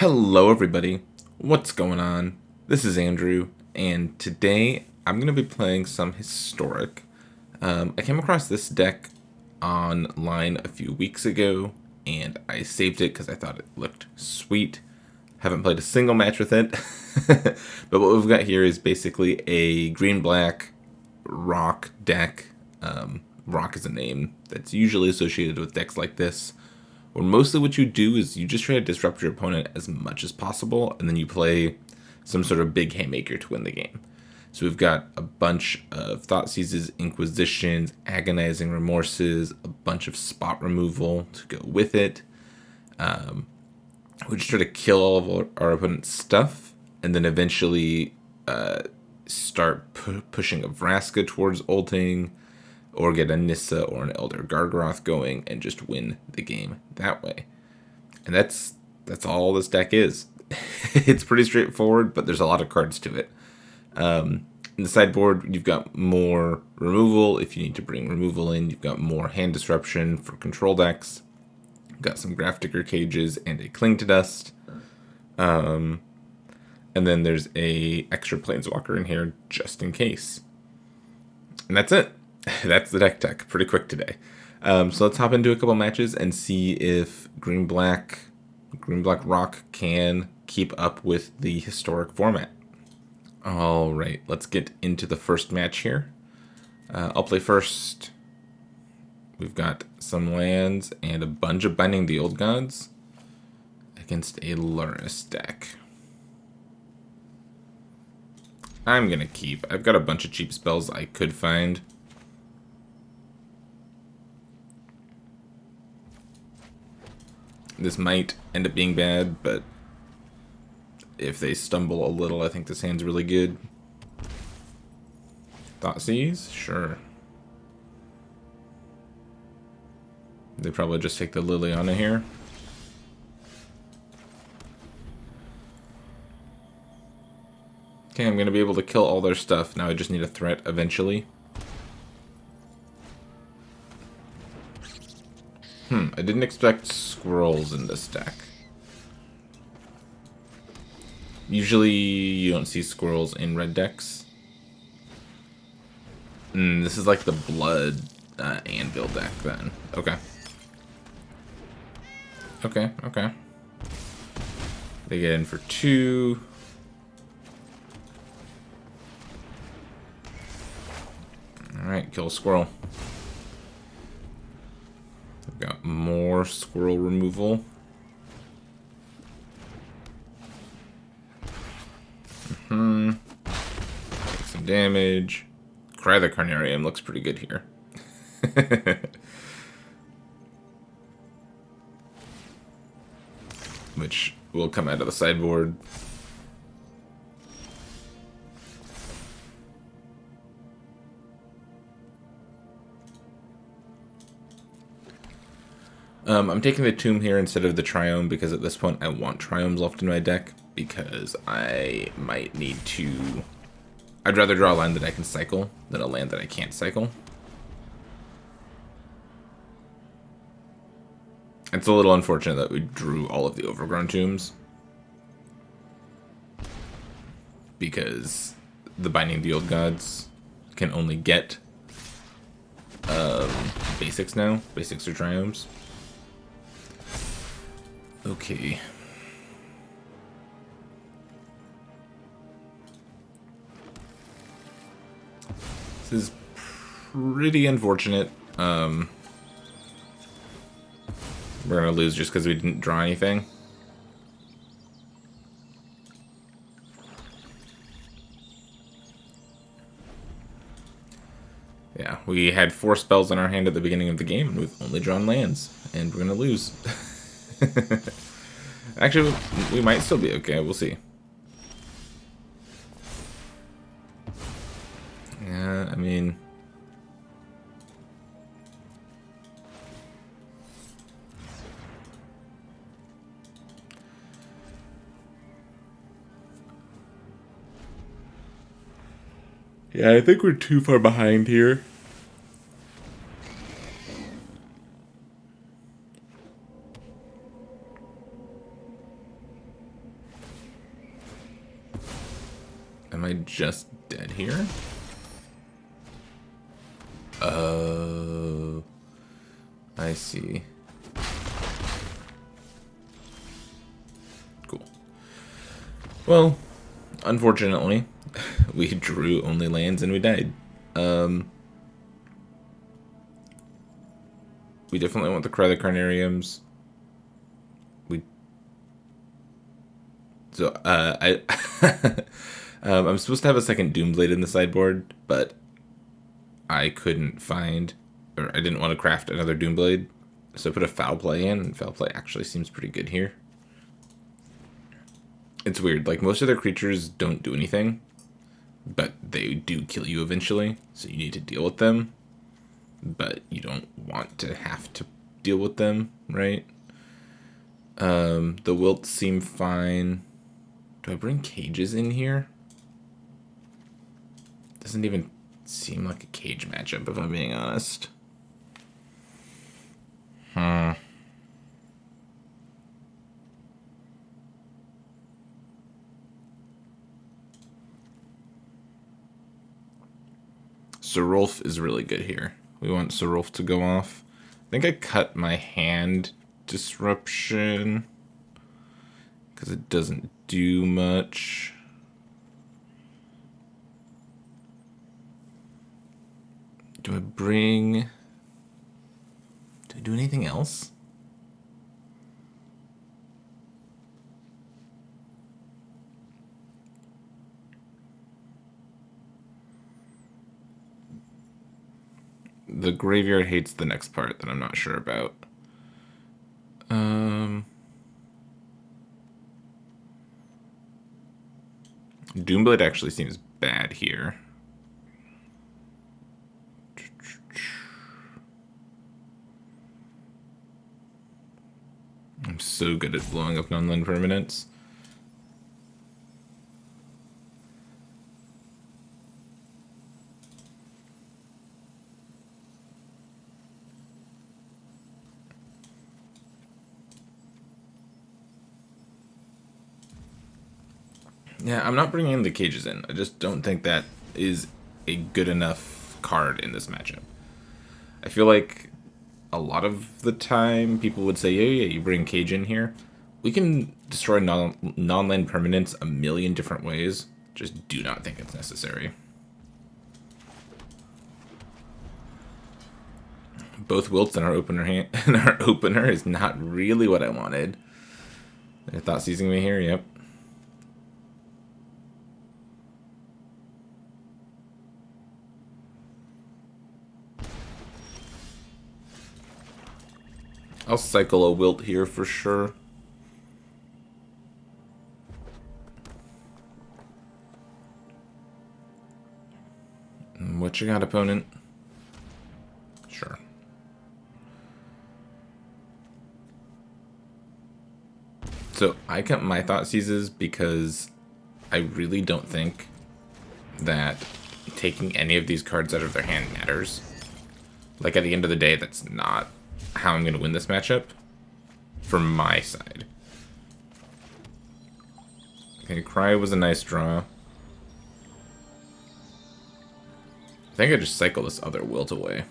Hello, everybody. What's going on? This is Andrew, and today I'm going to be playing some Historic. I came across this deck online a few weeks ago, and I saved it because I thought it looked sweet. Haven't played a single match with it, but what we've got here is basically a green-black rock deck. Rock is a name that's usually associated with decks like this, where mostly what you do is you just try to disrupt your opponent as much as possible, and then you play some sort of big haymaker to win the game. So we've got a bunch of Thoughtseizes, Inquisitions, Agonizing Remorses, a bunch of spot removal to go with it. We just try to kill all of our opponent's stuff, and then eventually start pushing a Vraska towards ulting, or get a Nissa or an Elder Gargaroth going and just win the game that way. And that's all this deck is. It's pretty straightforward, but there's a lot of cards to it. In the sideboard, you've got more removal if you need to bring removal in. You've got more hand disruption for control decks. You've got some Grafdigger Cages and a Cling to Dust. And then there's a extra Planeswalker in here just in case. And that's it. That's the deck tech. Pretty quick today. So let's hop into a couple matches and see if green-black rock can keep up with the Historic format. All right, let's get into the first match here. I'll play first. We've got some lands and a bunch of Binding the Old Gods against a Lurrus deck. I'm going to keep. I've got a bunch of cheap spells I could find. This might end up being bad, but if they stumble a little, I think this hand's really good. Thoughtseize? Sure. They probably just take the Liliana here. Okay, I'm going to be able to kill all their stuff. Now I just need a threat eventually. I didn't expect squirrels in this deck. Usually you don't see squirrels in red decks. This is like the blood anvil deck then. Okay. Okay. They get in for 2. Alright, kill a squirrel. Got more squirrel removal. Take some damage. Cry the Carnarium looks pretty good here. Which will come out of the sideboard. I'm taking the Tomb here instead of the Triome because at this point I want Triomes left in my deck because I might need to... I'd rather draw a land that I can cycle than a land that I can't cycle. It's a little unfortunate that we drew all of the Overgrown Tombs because the Binding the Old Gods can only get basics now. Basics or Triomes. Okay. This is pretty unfortunate. We're gonna lose just because we didn't draw anything. Yeah, we had 4 spells in our hand at the beginning of the game, and we've only drawn lands, and we're gonna lose. Actually, we might still be okay. We'll see. Yeah, I mean... Yeah, I think we're too far behind here. Am I just dead here? Oh, I see. Cool. Well, unfortunately, we drew only lands and we died. We definitely want the Cry the Carnariums. I'm supposed to have a second Doomblade in the sideboard, but I couldn't find, or I didn't want to craft another Doomblade, so I put a Foul Play in, and Foul Play actually seems pretty good here. It's weird, like most of their creatures don't do anything, but they do kill you eventually, so you need to deal with them, but you don't want to have to deal with them, right? The wilts seem fine. Do I bring cages in here? Doesn't even seem like a cage matchup, if I'm being honest. Serulf is really good here. We want Serulf to go off. I think I cut my hand disruption because it doesn't do much. Do I bring... Do I do anything else? The graveyard hates the next part that I'm not sure about. Doomblade actually seems bad here. I'm so good at blowing up non-land permanents. Yeah, I'm not bringing the cages in. I just don't think that is a good enough card in this matchup. I feel like a lot of the time people would say, yeah, you bring cage in here. We can destroy non-land permanents a million different ways. Just do not think it's necessary. Both wilts in our opener and our opener is not really what I wanted. They're thought seizing me here, yep. I'll cycle a wilt here for sure. What you got, opponent? Sure. So I cut my thought seizes because I really don't think that taking any of these cards out of their hand matters. Like at the end of the day, that's not how I'm going to win this matchup from my side. Okay, Cry was a nice draw. I think I just cycle this other wilt away.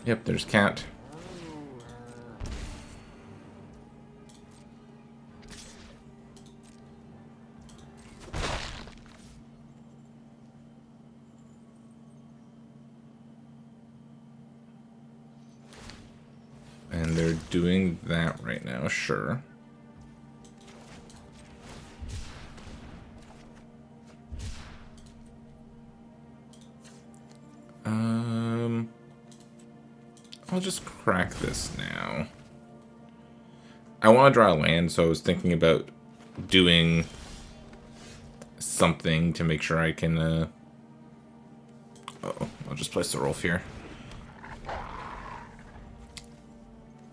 Yep, there's Cat. And they're doing that right now, sure. I'll just crack this now. I want to draw a land, so I was thinking about doing something to make sure I can, Uh-oh, I'll just place the Rolf here.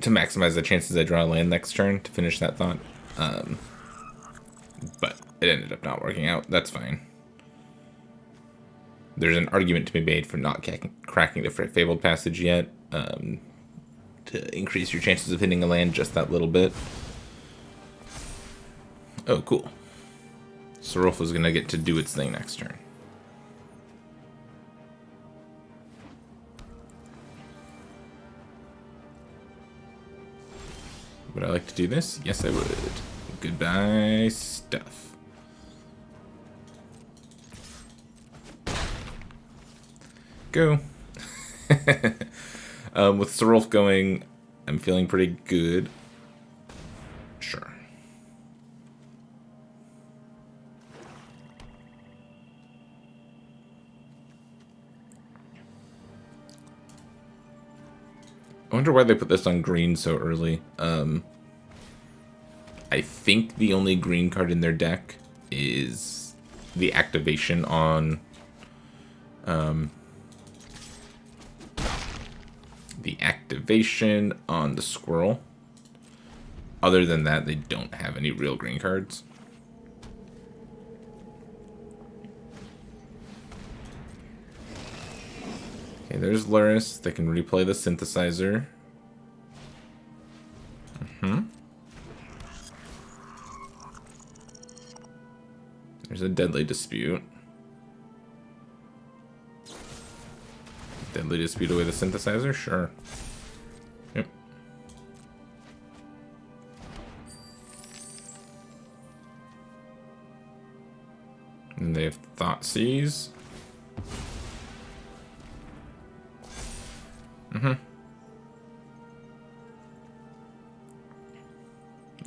To maximize the chances I draw a land next turn to finish that thought. But it ended up not working out. That's fine. There's an argument to be made for not cracking the Fabled Passage yet. to increase your chances of hitting a land just that little bit. Oh, cool. Sorolfa's gonna get to do its thing next turn. Would I like to do this? Yes, I would. Goodbye, stuff. Go. With Sorolf going, I'm feeling pretty good. Sure. I wonder why they put this on green so early. I think the only green card in their deck is the activation on the squirrel. Other than that, they don't have any real green cards. Okay, there's Lurrus. They can replay the synthesizer. There's a deadly dispute. Deadly dispute away the synthesizer? Sure. Yep. And they have Thoughtseize.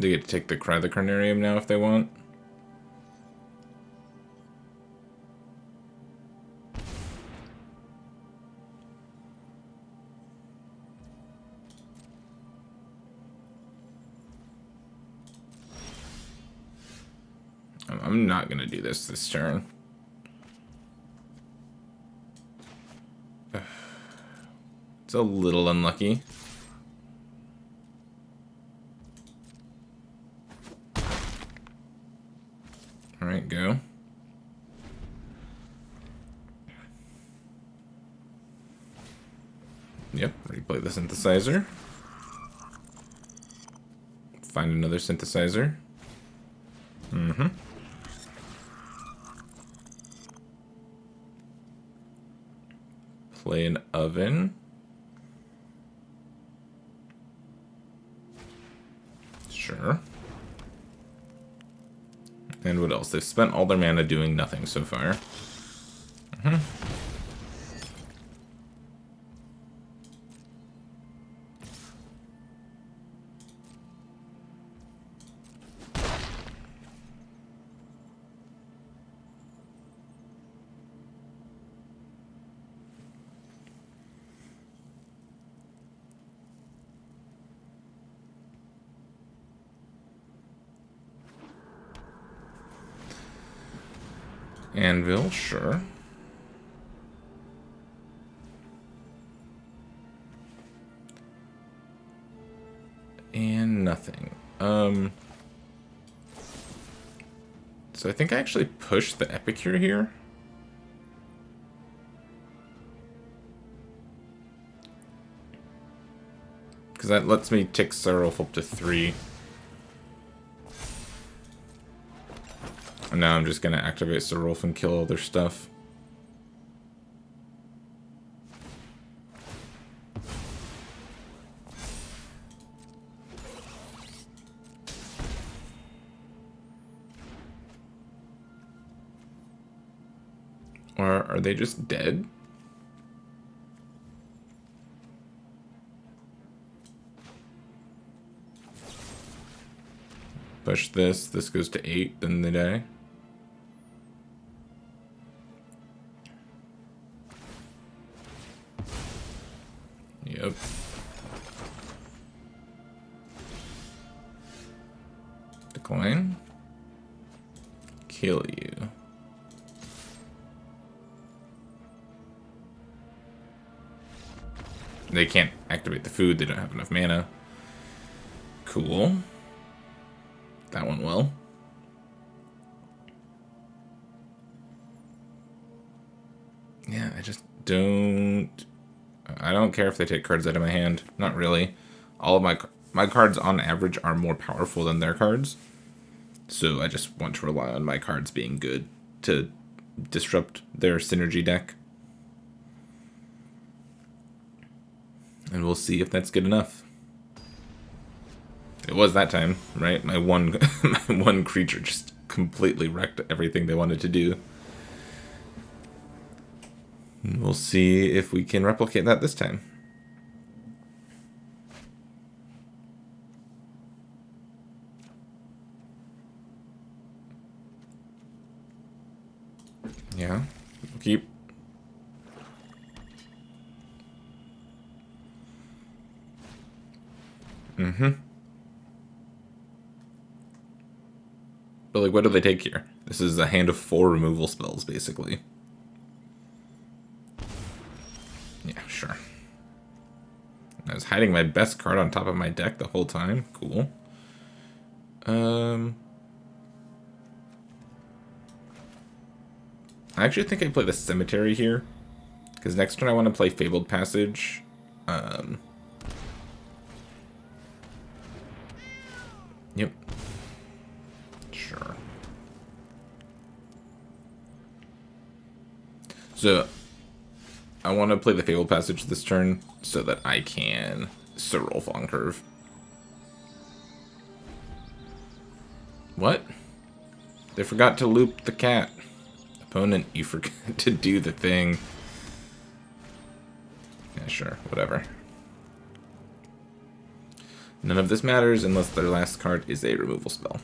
They get to take the Cry the Carnarium now if they want. I'm not going to do this turn. It's a little unlucky. Alright, go. Yep, replay the synthesizer. Find another synthesizer. Play an oven. Sure. And what else? They've spent all their mana doing nothing so far. Anvil, sure. And nothing. So I think I actually pushed the Epicure here. Because that lets me tick Sorolf up to 3. And now I'm just going to activate Sorolf and kill all their stuff. Or are they just dead? Push this. This goes to 8, then they die. Yep. Decline. Kill you. They can't activate the food. They don't have enough mana. Cool. That went well. Yeah, I just don't... I don't care if they take cards out of my hand. Not really. All of my cards on average are more powerful than their cards. So I just want to rely on my cards being good to disrupt their synergy deck. And we'll see if that's good enough. It was that time, right? My one creature just completely wrecked everything they wanted to do. And we'll see if we can replicate that this time. Yeah, we'll keep. But like, what do they take here? This is a hand of 4 removal spells, basically. Yeah, sure. I was hiding my best card on top of my deck the whole time. Cool. I actually think I play the Cemetery here. Because next turn I want to play Fabled Passage. Yep. Sure. So, I want to play the Fabled Passage this turn so that I can Serolf on curve. What? They forgot to loop the cat. Opponent, you forgot to do the thing. Yeah, sure, whatever. None of this matters unless their last card is a removal spell.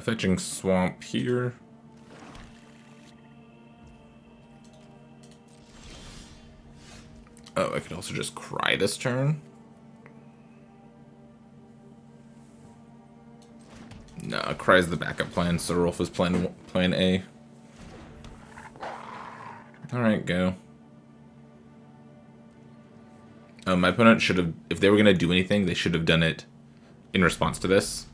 Fetching Swamp here. Oh, I could also just cry this turn. No, cry's the backup plan. So Rolf is plan A. Alright, go. My opponent should have, if they were going to do anything, they should have done it in response to this.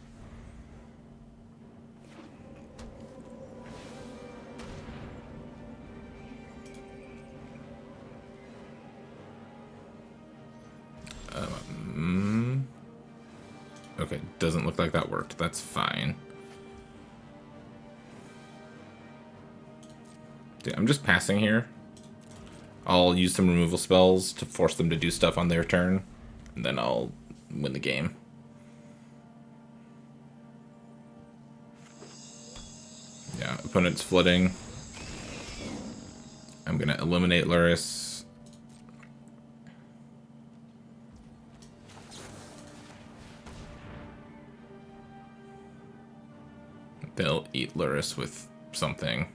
Okay, doesn't look like that worked. That's fine. Dude, I'm just passing here. I'll use some removal spells to force them to do stuff on their turn, and then I'll win the game. Yeah, opponent's flooding. I'm gonna eliminate Lurrus. They'll eat Lurrus with something.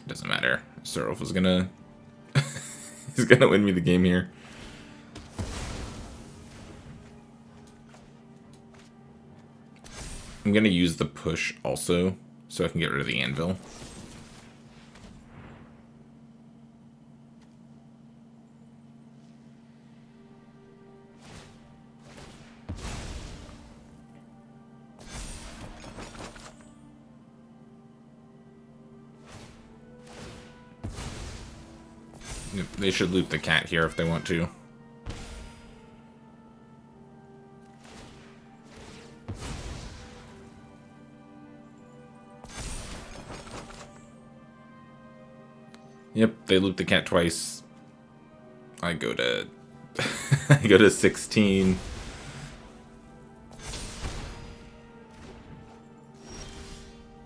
Doesn't matter. Serolf is gonna he's gonna win me the game here. I'm gonna use the push also, so I can get rid of the anvil. They should loop the cat here if they want to. Yep, they loop the cat twice. I go to I go to 16.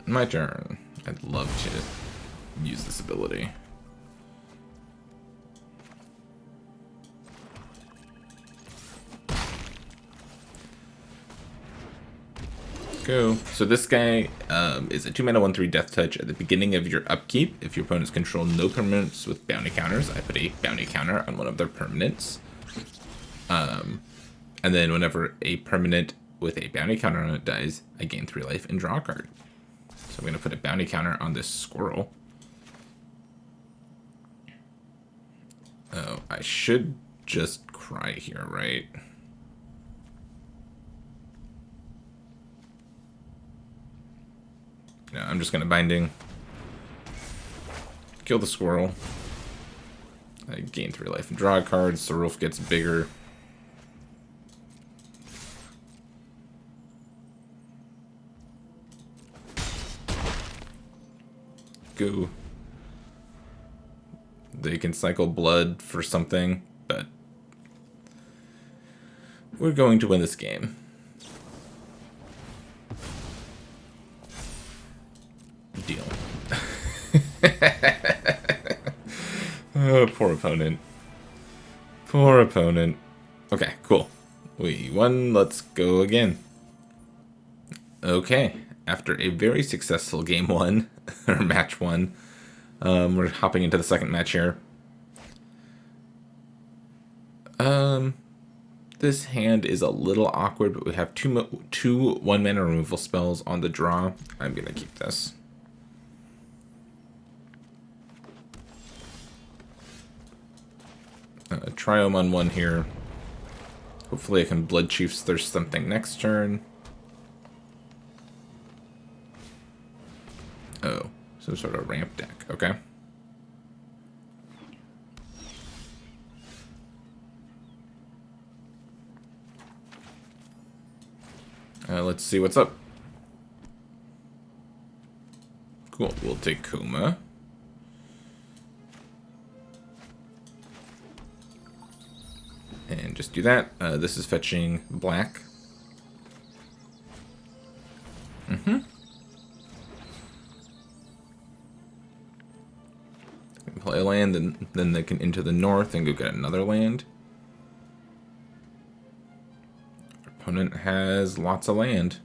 My turn. I'd love to use this ability. Go. So this guy is a 2-mana 1/3 Death Touch. At the beginning of your upkeep, if your opponents control no permanents with bounty counters, I put a bounty counter on one of their permanents. And then whenever a permanent with a bounty counter on it dies, I gain 3 life and draw a card. So I'm going to put a bounty counter on this squirrel. Oh, I should just cry here, right? No, I'm just going to binding. Kill the squirrel. I gain 3 life and draw a card, so the roof gets bigger. Go. They can cycle blood for something, but we're going to win this game. Deal. Oh, poor opponent. Poor opponent. Okay, cool. We won. Let's go again. Okay. After a very successful game 1, or match 1, we're hopping into the second match here. This hand is a little awkward, but we have two 1-mana removal spells on the draw. I'm going to keep this. Triome on 1 here. Hopefully I can Blood Chief's Thirst something next turn. Oh, some sort of ramp deck. Okay. Let's see what's up. Cool, we'll take Kuma. And just do that. This is fetching black. Play a land, and then they can into the north and go get another land. Our opponent has lots of land.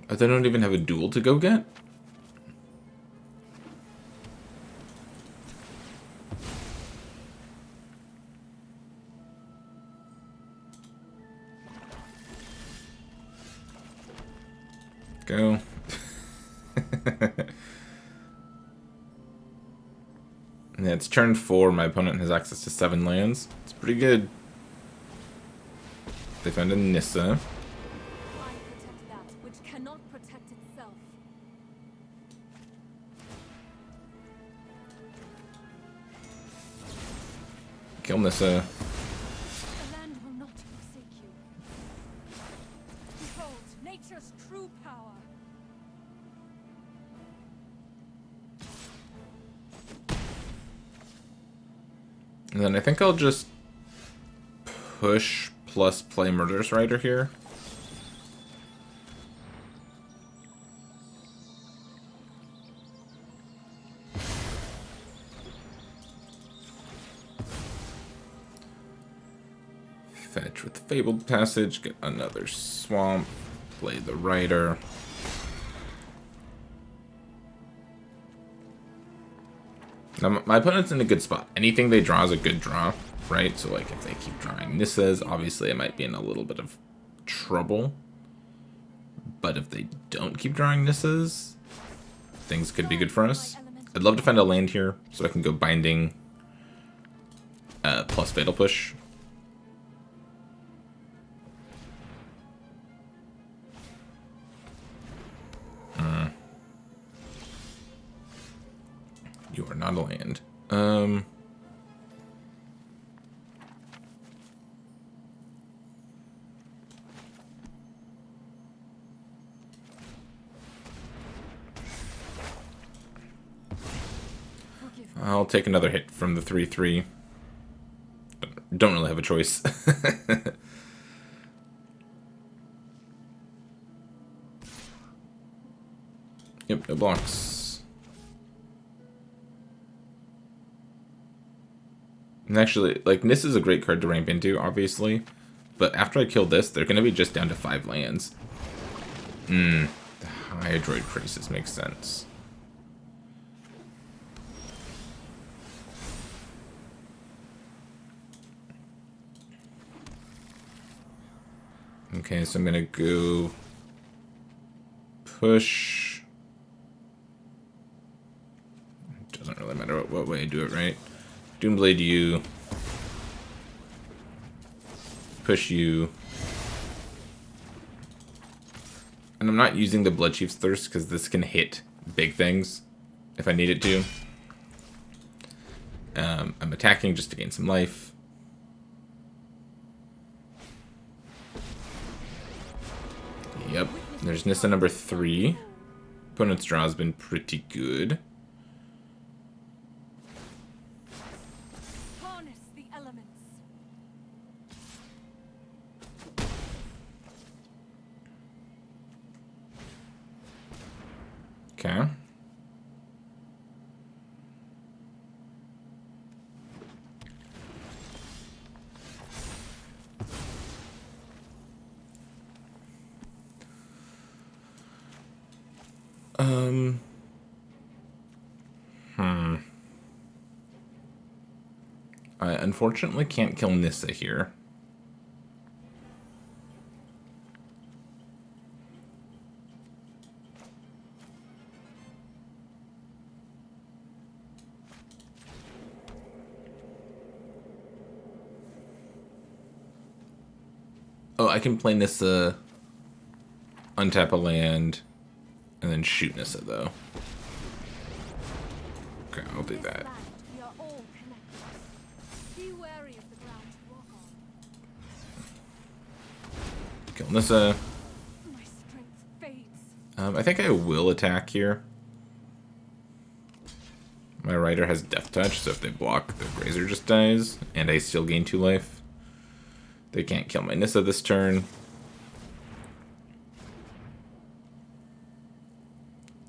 Oh, they don't even have a duel to go get? Go. Yeah, it's turn 4. My opponent has access to 7 lands. It's pretty good. They found a Nissa. I protect that which cannot protect itself. Kill Nissa. The land will not forsake you. Behold nature's true power. And then I think I'll just push plus play Murderous Rider here. Fetch with Fabled Passage, get another Swamp, play the Rider. Now, my opponent's in a good spot. Anything they draw is a good draw, right? So, like, if they keep drawing Nissas, obviously I might be in a little bit of trouble. But if they don't keep drawing Nissas, things could be good for us. I'd love to find a land here, so I can go Binding plus Fatal Push. You are not a land. I'll take another hit from the 3/3. Don't really have a choice. Yep, no blocks. And actually, like, Nis is a great card to ramp into, obviously. But after I kill this, they're going to be just down to 5 lands. The Hydroid Crisis makes sense. Okay, so I'm going to go push. Doesn't really matter what way I do it, right? Doomblade you. Push you. And I'm not using the Bloodchief's Thirst because this can hit big things if I need it to. I'm attacking just to gain some life. Yep, there's Nissa number 3. Opponent's draw has been pretty good. Harness the elements. Okay. I unfortunately can't kill Nissa here. Oh, I can play Nissa, untap a land, and then shoot Nissa, though. Okay, I'll do that. We are all connected. Be wary of the ground you walk on. Kill Nissa. My strength fades. I think I will attack here. My Rider has Death Touch, so if they block, the Grazer just dies, and I still gain 2 life. They can't kill my Nissa this turn.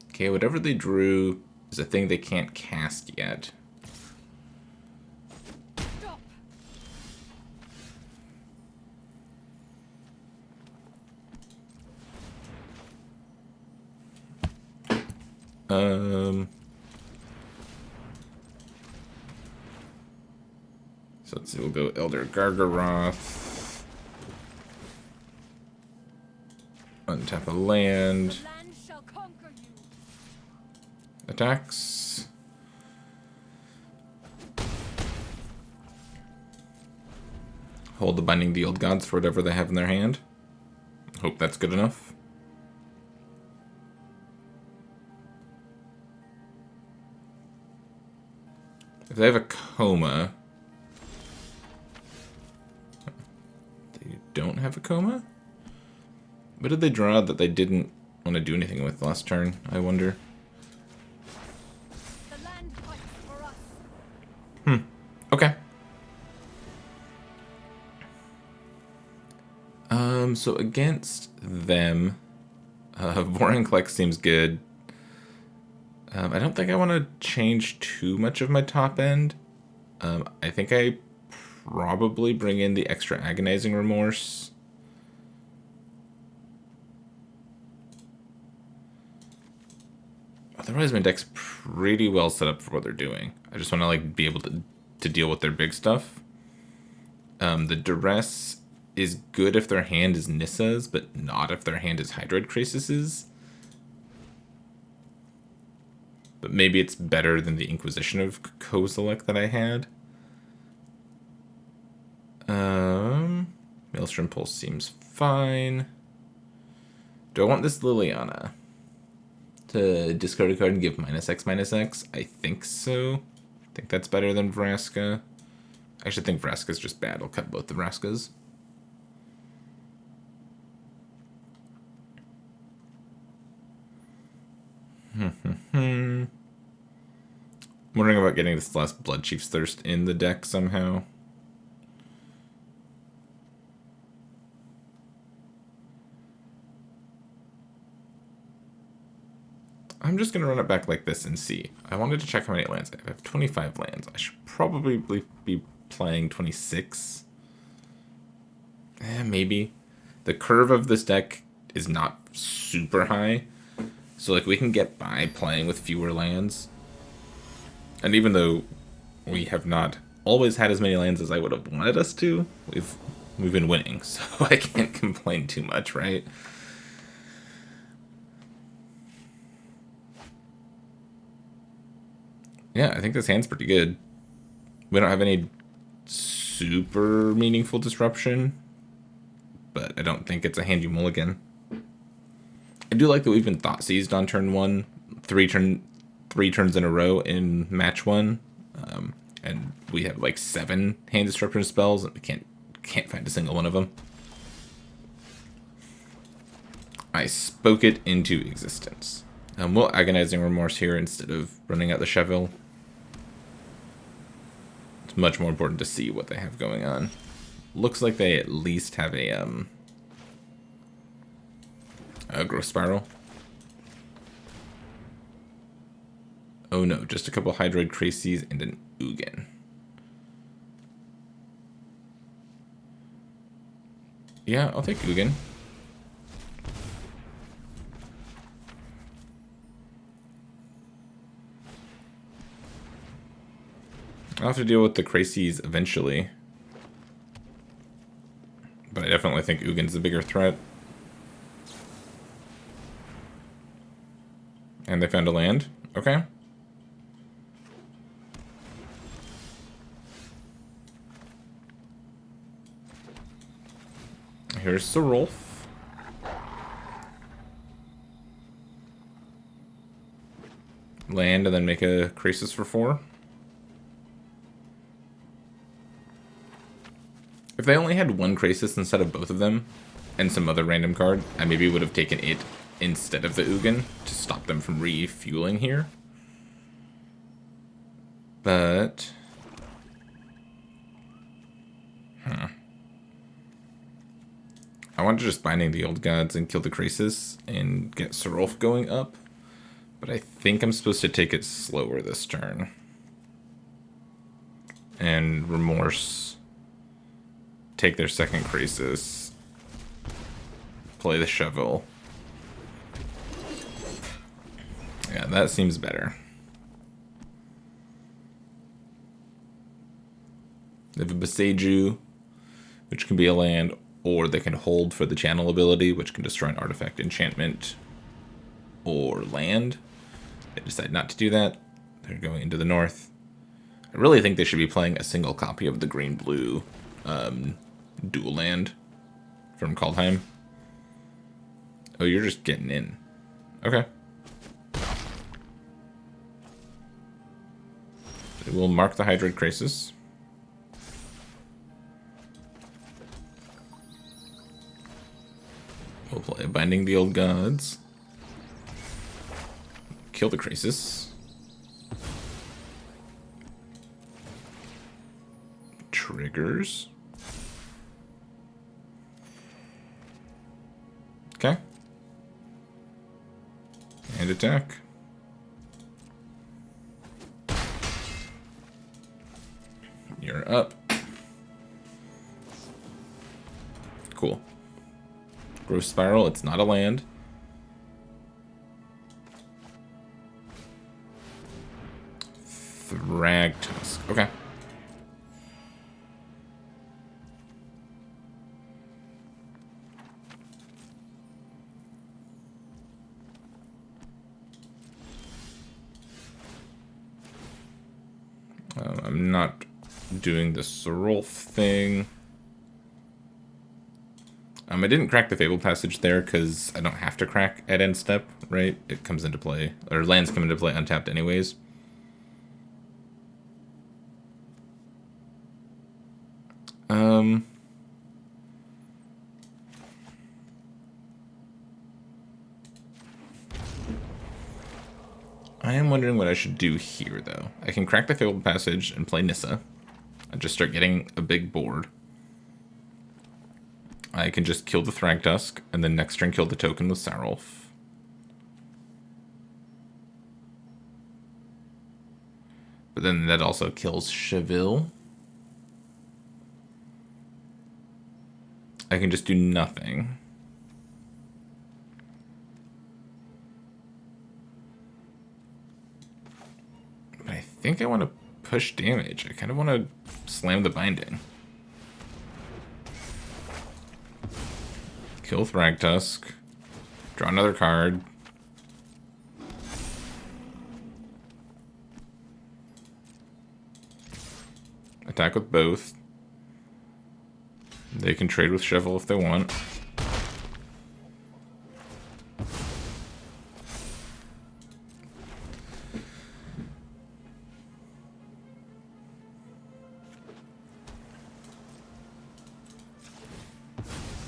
Okay, whatever they drew is a thing they can't cast yet. Stop. So let's see, we'll go Elder Gargaroth. Untap a land. The land shall conquer you. Attacks. Hold the Binding the Old Gods for whatever they have in their hand. Hope that's good enough. If they have a coma... They don't have a coma? What did they draw that they didn't want to do anything with last turn, I wonder? The land fights for us. Okay. So against them, Vorinclex seems good. I don't think I want to change too much of my top end. I think I probably bring in the extra Agonizing Remorse. Otherwise, my deck's pretty well set up for what they're doing. I just want to like be able to deal with their big stuff. The Duress is good if their hand is Nissa's, but not if their hand is Hydroid Crasis's. But maybe it's better than the Inquisition of Kozilek that I had. Maelstrom Pulse seems fine. Do I want this Liliana to discard a card and give -X/-X? I think so. I think that's better than Vraska. I actually think Vraska's just bad. I'll cut both the Vraskas. I'm wondering about getting this last Bloodchief's Thirst in the deck somehow. I'm just going to run it back like this and see. I wanted to check how many lands I have. I have 25 lands. I should probably be playing 26. Maybe. The curve of this deck is not super high. So like we can get by playing with fewer lands. And even though we have not always had as many lands as I would have wanted us to, we've been winning. So I can't complain too much, right? Yeah, I think this hand's pretty good. We don't have any super meaningful disruption, but I don't think it's a hand you mulligan. I do like that we've been thought seized on turn 1, 3 turns in a row in match 1, and we have like 7 hand disruption spells, and we can't find a single one of them. I spoke it into existence. We'll Agonizing Remorse here instead of running out the Cheville. It's much more important to see what they have going on. Looks like they at least have a growth spiral. Oh no, just a couple Hydroid Cracies and an Ugin. Yeah, I'll take Ugin. I'll have to deal with the Cracies eventually. But I definitely think Ugin's the bigger threat. And they found a land. Okay. Here's Sorolf. Land and then make a Krasis for 4. If they only had one Krasis instead of both of them, and some other random card, I maybe would have taken it instead of the Ugin to stop them from refueling here. But... I wanted to just Binding the Old Gods and kill the Krasis and get Sorolf going up. But I think I'm supposed to take it slower this turn. And Remorse. Take their second Krasis. Play the Cheville. Yeah, that seems better. They have a Boseiju, which can be a land, or they can hold for the channel ability, which can destroy an artifact, enchantment, or land. They decide not to do that. They're going into the north. I really think they should be playing a single copy of the green-blue dual land from Kaldheim. Oh, you're just getting in. Okay. We'll mark the Hydroid Krasis. We'll play Binding the Old Gods. Kill the Krasis. Triggers. Okay. And attack. You're up. Cool. Growth Spiral, it's not a land. Rakdos. Okay. I'm not doing the Sorolf thing. I didn't crack the Fable Passage there because I don't have to crack at end step, right? It comes into play, or lands come into play untapped anyways. I am wondering what I should do here, though. I can crack the Fable Passage and play Nissa. And just start getting a big board. I can just kill the Thragtusk, and then next turn kill the token with Sorolf. But then that also kills Cheville. I can just do nothing. But I think I want to push damage. I kind of want to slam the Binding. Kill Thragtusk. Draw another card. attack with both. They can trade with Shovel if they want.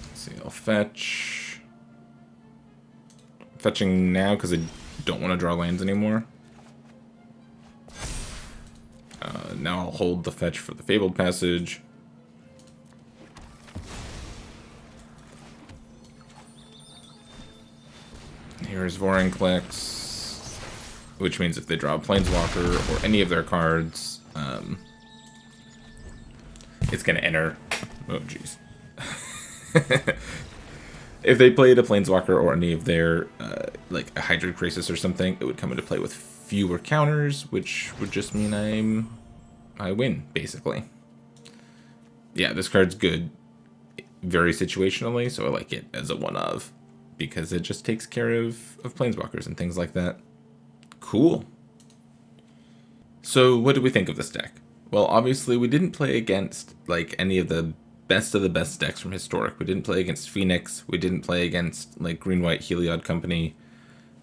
Let's see, I'll fetch. Fetching now because I don't want to draw lands anymore. Now I'll hold the fetch for the Fabled Passage. Here's Vorinclex, which means if they draw a Planeswalker or any of their cards, it's going to enter. Oh, jeez. If they played a Planeswalker or any of their, like a Hydroid Krasis or something, it would come into play with fewer counters, which would just mean I win, basically. Yeah, this card's good very situationally, so I like it as a one of, because it just takes care of Planeswalkers and things like that. Cool. So what do we think of this deck? Well, obviously we didn't play against like any of the best decks from Historic. We didn't play against Phoenix. We didn't play against like Green-White Heliod Company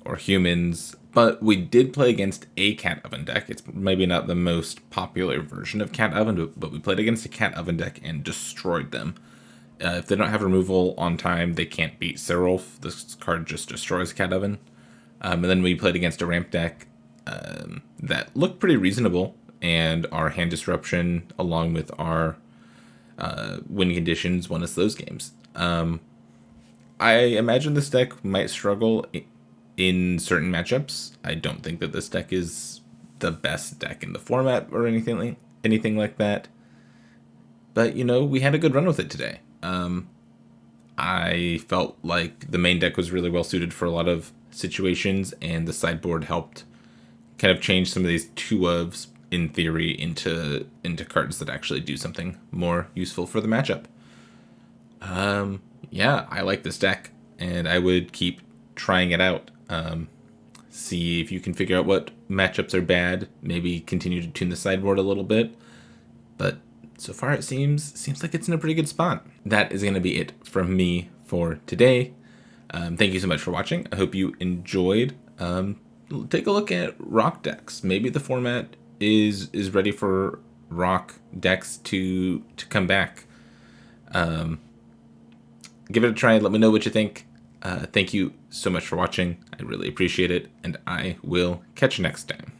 or Humans. But we did play against a Cat Oven deck. It's maybe not the most popular version of Cat Oven, but we played against a Cat Oven deck and destroyed them. If they don't have removal on time, they can't beat Seraph. This card just destroys Cat Oven. And then we played against a ramp deck that looked pretty reasonable, and our hand disruption, along with our win conditions, won us those games. I imagine this deck might struggle in certain matchups. I don't think that this deck is the best deck in the format or anything like that. But, you know, we had a good run with it today. I felt like the main deck was really well suited for a lot of situations, and the sideboard helped kind of change some of these 2-ofs in theory into cards that actually do something more useful for the matchup. Yeah, I like this deck, and I would keep trying it out. See if you can figure out what matchups are bad. Maybe continue to tune the sideboard a little bit. But so far it seems like it's in a pretty good spot. That is going to be it from me for today. Thank you so much for watching. I hope you enjoyed. Take a look at rock decks. Maybe the format is ready for rock decks to come back. Give it a try. Let me know what you think. Thank you so much for watching. I really appreciate it, and I will catch you next time.